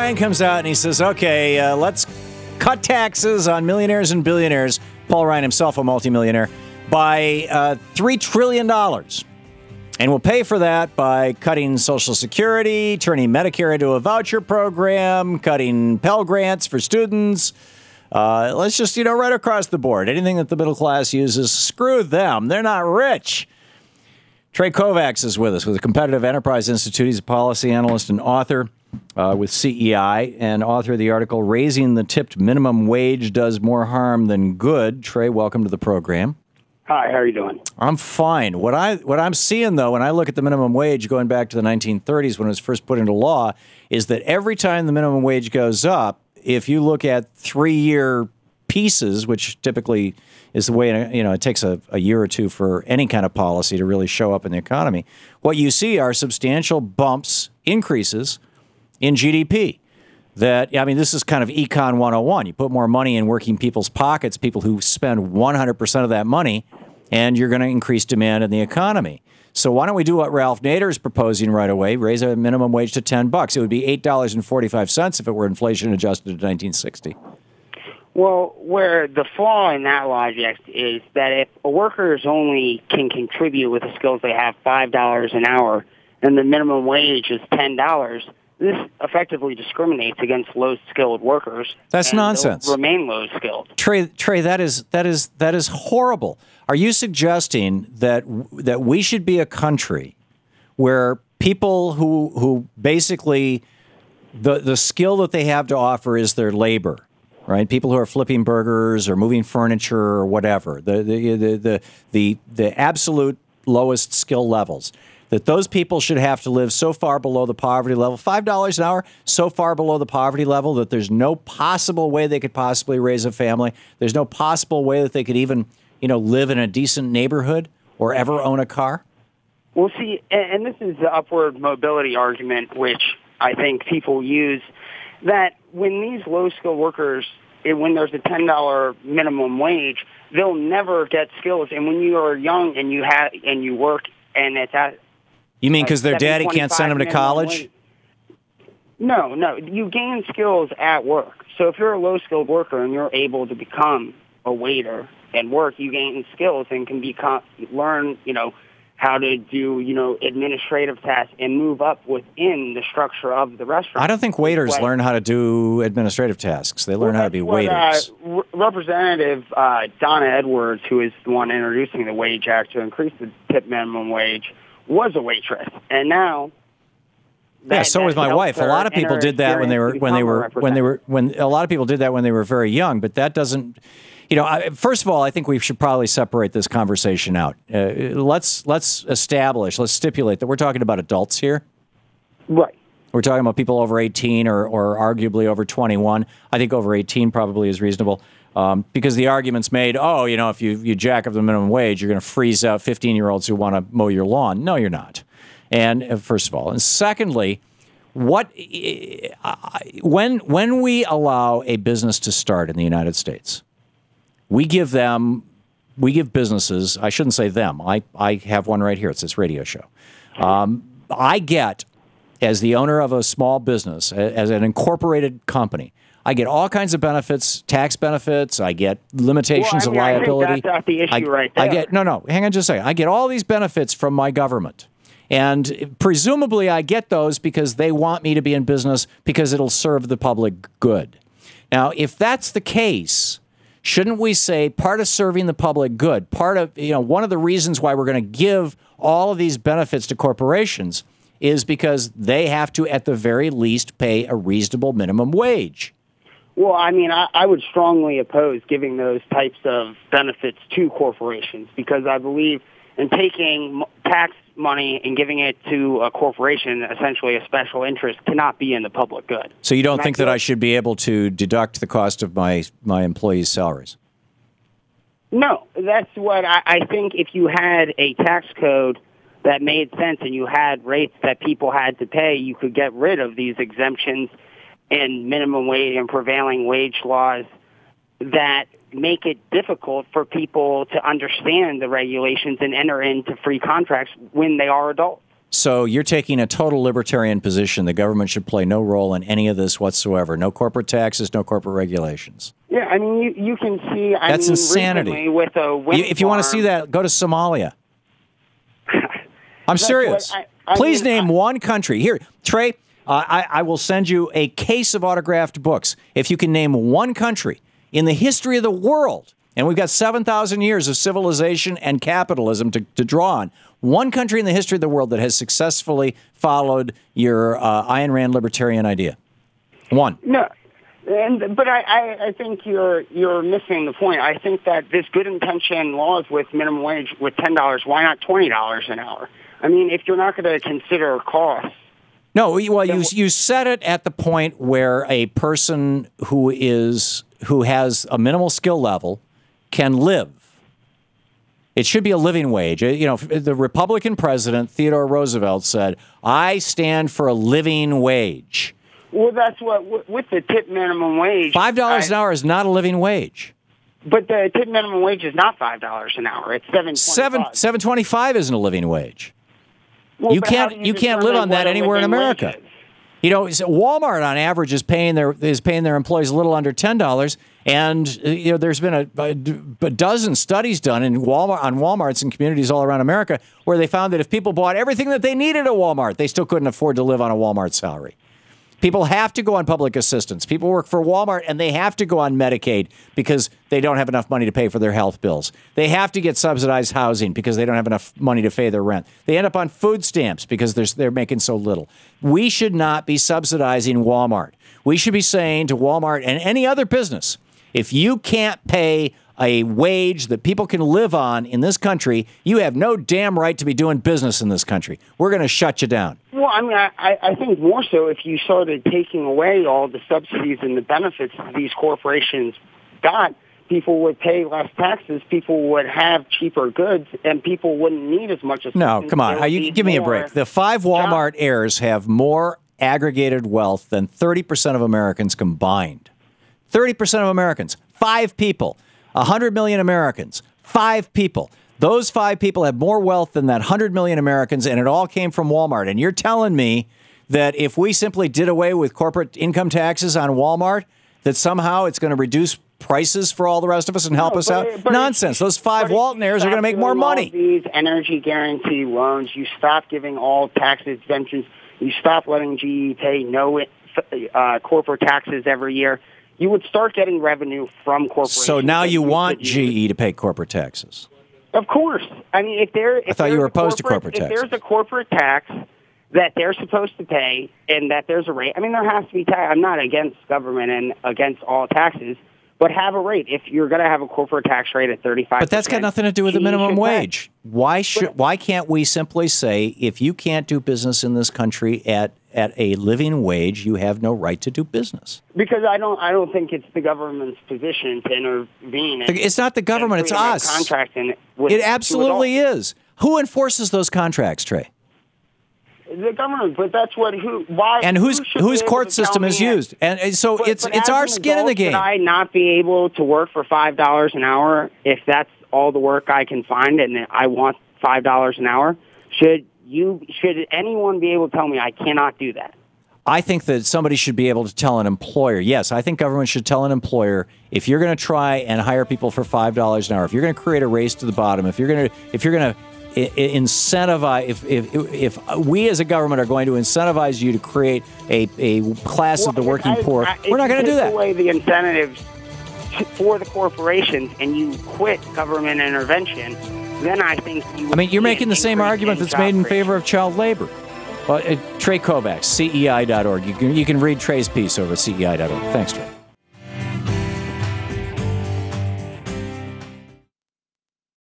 Ryan comes out and he says, okay, let's cut taxes on millionaires and billionaires, Paul Ryan himself a multimillionaire, by $3 trillion. And we'll pay for that by cutting Social Security, turning Medicare into a voucher program, cutting Pell Grants for students. Let's just, right across the board. Anything that the middle class uses, screw them. They're not rich. Trey Kovacs is with us with the Competitive Enterprise Institute. He's a policy analyst and author with CEI and author of the article, Raising the Tipped Minimum Wage Does More Harm Than Good. Trey, welcome to the program. Hi, how are you doing? I'm fine. What I'm seeing, though, when I look at the minimum wage going back to the 1930s when it was first put into law, is that every time the minimum wage goes up, if you look at 3-year pieces, which typically is the way, it takes a year or two for any kind of policy to really show up in the economy, what you see are substantial bumps, increases in GDP. This is kind of Econ 101. You put more money in working people's pockets, people who spend 100% of that money, and you're going to increase demand in the economy. So why don't we do what Ralph Nader is proposing right away, raise a minimum wage to $10. It would be $8.45 if it were inflation adjusted to 1960. Well, where the flaw in that logic is that if a worker only can contribute with the skills they have $5 an hour and the minimum wage is $10, this effectively discriminates against low-skilled workers. That's nonsense. Remain low-skilled. Trey, that is horrible. Are you suggesting that we should be a country where people who basically the skill that they have to offer is their labor, right? People who are flipping burgers or moving furniture or whatever, the absolute lowest skill levels, that those people should have to live so far below the poverty level, $5 an hour, so far below the poverty level that there's no possible way they could possibly raise a family. There's no possible way that they could even, live in a decent neighborhood or ever own a car. Well, see, and this is the upward mobility argument, which I think people use, that when these low-skilled workers, when there's a $10 minimum wage, they'll never get skills. And when you are young and you work and it's at you mean because their daddy can't send them to college? No. You gain skills at work. So if you're a low-skilled worker and you're able to become a waiter and work, you gain skills and can learn, how to do, administrative tasks and move up within the structure of the restaurant. I don't think waiters learn how to do administrative tasks. They learn how to be waiters. Representative Donna Edwards, who is the one introducing the Wage Act to increase the tip minimum wage, was a waitress, and now. So was my wife. A lot of people did that when a lot of people did that when they were very young, but that doesn't. First of all, I think we should probably separate this conversation out. Let's stipulate that we're talking about adults here. Right. We're talking about people over 18 or arguably over 21. I think over 18 probably is reasonable. Because the argument's made, if you jack up the minimum wage, you're going to freeze out 15-year-olds who want to mow your lawn. No, you're not. And first of all. And secondly, when we allow a business to start in the United States, we give businesses, I shouldn't say them, I have one right here. It's this radio show. I get, as the owner of a small business, as an incorporated company, I get all kinds of benefits, tax benefits. I get limitations of liability. I think that's the issue right there. Hang on just a second. I get all these benefits from my government. And presumably I get those because they want me to be in business because it'll serve the public good. Now, if that's the case, shouldn't we say part of serving the public good, part of, one of the reasons why we're going to give all of these benefits to corporations is because they have to, at the very least, pay a reasonable minimum wage? Well, I would strongly oppose giving those types of benefits to corporations because I believe in taking tax money and giving it to a corporation, essentially a special interest, cannot be in the public good. So you don't think that I should be able to deduct the cost of my employees' salaries? No, that's what I think. If you had a tax code that made sense and you had rates that people had to pay, you could get rid of these exemptions and minimum wage and prevailing wage laws that make it difficult for people to understand the regulations and enter into free contracts when they are adults. So you're taking a total libertarian position. The government should play no role in any of this whatsoever. No corporate taxes, no corporate regulations. Yeah, I mean, you can see. That's insanity. With a wind if you want to see that, go to Somalia. I'm serious. Please name one country. Here, Trey, I will send you a case of autographed books. If you can name one country in the history of the world, and we've got 7,000 years of civilization and capitalism to draw on, one country in the history of the world that has successfully followed your Ayn Rand libertarian idea. One. No. But I think you're missing the point. I think that this good intention laws with minimum wage with $10, why not $20 an hour? I mean, if you're not going to consider costs. No, well, you set it at the point where a person who has a minimal skill level can live. It should be a living wage. You know, the Republican president, Theodore Roosevelt, said, "I stand for a living wage." Well, that's what, with the tip minimum wage. $5 an hour is not a living wage. But the tip minimum wage is not $5 an hour. It's $7.25. $7.25 isn't a living wage. Well, you can't live on that anywhere in America. You know, Walmart on average is paying their employees a little under $10, and you know there's been a dozen studies done on Walmarts in communities all around America where they found that if people bought everything that they needed at Walmart, they still couldn't afford to live on a Walmart salary. People have to go on public assistance. People work for Walmart, and they have to go on Medicaid because they don't have enough money to pay for their health bills. They have to get subsidized housing because they don't have enough money to pay their rent. They end up on food stamps because they're making so little. We should not be subsidizing Walmart. We should be saying to Walmart and any other business, if you can't pay a wage that people can live on in this country, you have no damn right to be doing business in this country. We're going to shut you down. Well, I mean, I think more so if you started taking away all the subsidies and the benefits these corporations got, people would pay less taxes, people would have cheaper goods, and people wouldn't need as much assistance. No, come on. You give me a break. The 5 Walmart heirs have more aggregated wealth than 30% of Americans combined. 30% of Americans. 5 people. 100 million Americans, 5 people. Those 5 people have more wealth than that 100 million Americans, and it all came from Walmart. And you're telling me that if we simply did away with corporate income taxes on Walmart, that somehow it's going to reduce prices for all the rest of us and help us out? Nonsense. Those 5 Walton heirs are going to make more money. These energy guarantee loans, you stop giving all tax exemptions, you stop letting GE pay no corporate taxes every year, you would start getting revenue from corporations. So now you want GE to pay corporate taxes? Of course. I mean, I thought you were opposed to corporate taxes. If there's a corporate tax that they're supposed to pay and that there's a rate, I mean, there has to be tax. I'm not against government and against all taxes, but have a rate. If you're going to have a corporate tax rate at 35%. But that's got nothing to do with the minimum wage. Why can't we simply say, if you can't do business in this country at a living wage, you have no right to do business? Because I don't think it's the government's position to intervene. It's not the government, it's us. It absolutely is. Who enforces those contracts, Trey? The government, but that's why? And whose court system is used? And so it's our skin in the game. Should I not be able to work for $5 an hour if that's all the work I can find and I want $5 an hour? Should anyone be able to tell me I cannot do that? I think that somebody should be able to tell an employer. Yes, I think government should tell an employer, if you're going to try and hire people for $5 an hour, if you're going to create a race to the bottom, if you're going to incentivize, if we as a government are going to incentivize you to create a class of the working poor, we're not going to do that. If you take away the incentives for the corporations and you quit government intervention, then I think you're making the same argument that's made in favor of child labor. Well, Trey Kovacs, CEI.org. You can read Trey's piece over at CEI.org. Thanks, Trey.